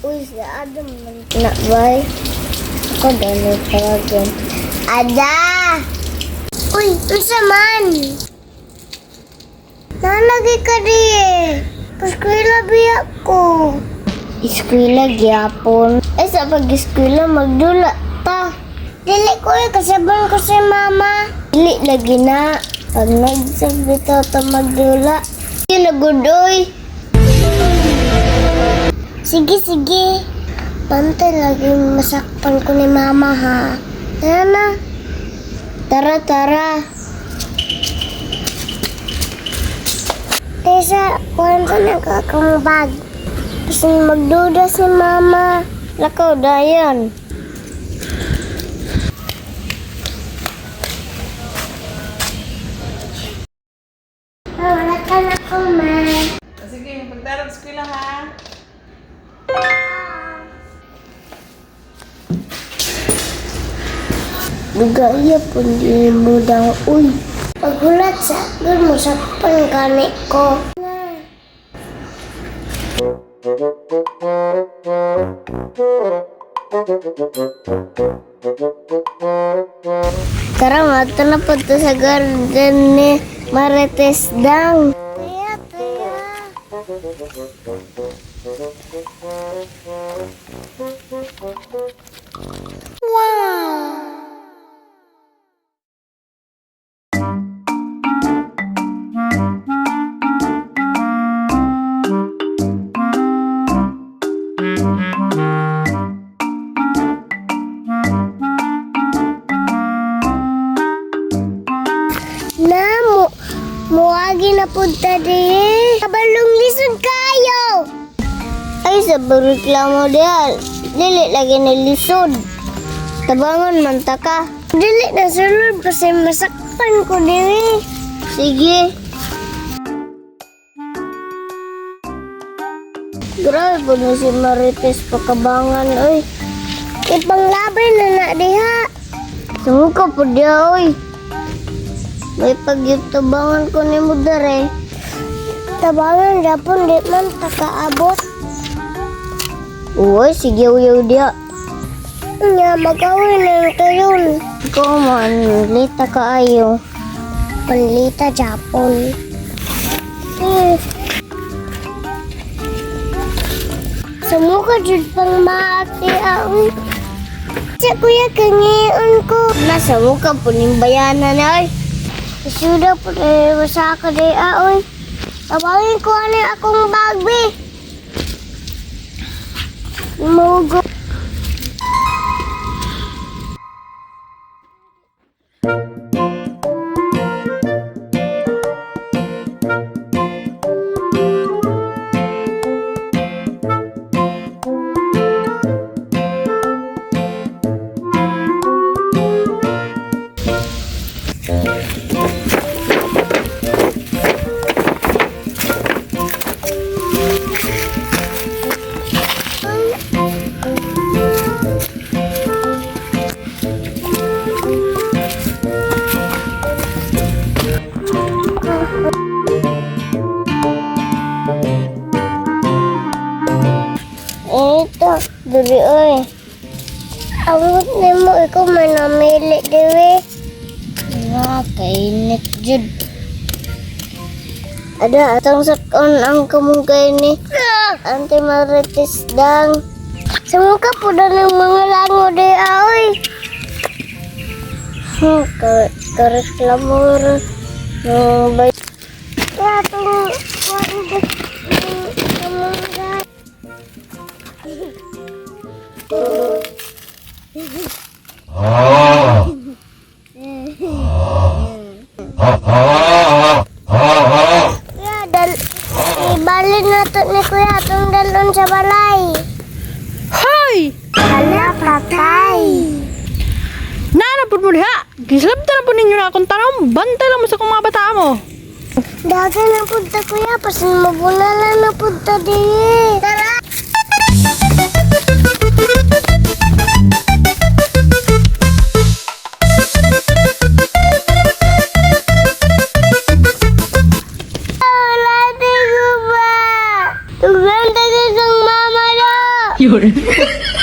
Uy, si Adam na bay. Ako dahil tawagin. Ada! Uy, isa man! Nalagi ka di eh. Paskwila biyak ko. Iskwila gyapon. Sa pag-iskwila magdula ta. Dili ko kasabang ko si mama. Dili lagi na. Pag nagsabito ta magdula. Yun nagudoy. Sige. Pantay lagi masakpan ko ni mama ha. Tara na. Tara. Tessa, kuhan ka na kakang bag. Kasi magduda si mama. Lakaw dayan. Wala ka na ko, ma. Sige, pagdarap sa eskwela ha. Dugaya pun di mudang uy. Pagulat sa doon mo sa panggani ko. Tara mata na punta sa garden ni Marites Dang. Tuya. Wow! Muagi na punta di. Kabalong lisod kayo. Ay, sa reklamo diyan. Dili lagi na lisod. Tabangon man ta ka. Dili na sulod kasi masakpan ko diri. Sige. Grabe po na si Marites pagkabangan, oy. Ipanglabay na diha. Sumuka po diya, oy. May pagyutabangan ko ni Mudare. Tabangan dapon di man takaabot. Uy, sige uyaw dia. Nya magawin na ito yun. Ikaw man, lita kaayo. Panlita Japon. Sumuka dyan pang maati aon. Sa kuya kangiyon ko. Nasa muka po ning bayanan ay. Sudah po rin sa kadaya, oy. Tabawin ko ano akong bagbi. Mugo. Ito, duri oy. Awag na mo ikaw man namili dewe. Nga, kainit jud. Ada atong sakon ang kamungkay ni Auntie Marites Dang. Sumuka po na ng mga lango de oy. Kareklamo rin. Bay. Atong kamungkay. Ibalin na to ni Kuya itong dalon sa balay. Hoy! Hala, patay. Nanapod mo diha! Gislabta na po ninyo na akong tanong. Bantay lang mo sa kong mga bata mo. Dagan na punta Kuya, pasin mabunalan na punta di. Tara! Tugan tayo sang mama na. Lord.